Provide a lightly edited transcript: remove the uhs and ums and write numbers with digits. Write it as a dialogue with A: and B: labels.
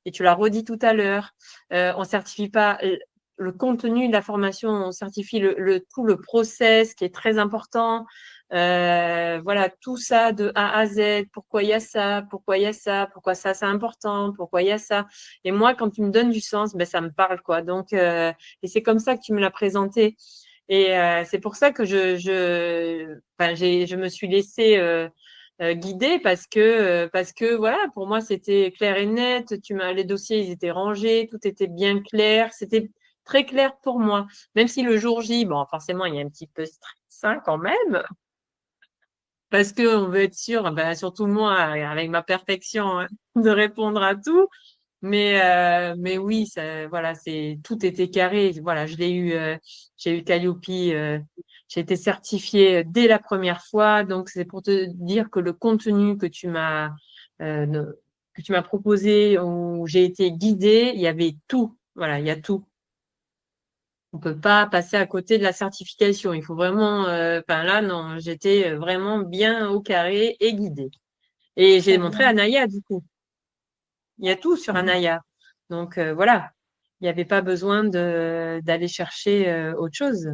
A: et tu l'as redit tout à l'heure. On certifie pas le contenu de la formation, on certifie tout le process qui est très important. Voilà, tout ça de A à Z, pourquoi il y a ça, pourquoi il y a ça, pourquoi ça c'est important, pourquoi il y a ça. Et moi, quand tu me donnes du sens, ben ça me parle quoi. Donc, et c'est comme ça que tu me l'as présenté. Et c'est pour ça que je me suis laissée guider parce que voilà, pour moi c'était clair et net. Les dossiers ils étaient rangés, tout était bien clair, c'était très clair pour moi. Même si le jour J, bon forcément il y a un petit peu stress hein, quand même, parce que on veut être sûr, ben, surtout moi avec ma perfection hein, de répondre à tout. Mais oui, ça, voilà, tout était carré. Voilà, j'ai eu Calliope, j'ai été certifiée dès la première fois. Donc c'est pour te dire que le contenu euh, ne- que tu m'as proposé, où j'ai été guidée, il y avait tout. Voilà, il y a tout. On peut pas passer à côté de la certification. Il faut vraiment, enfin là, non, j'étais vraiment bien au carré et guidée. Et j'ai
B: Très
A: montré
B: bien.
A: à Naya, du coup. Il y a tout sur
B: Mhm.
A: Anaya. Donc voilà, il n'y avait pas besoin d'aller chercher autre chose.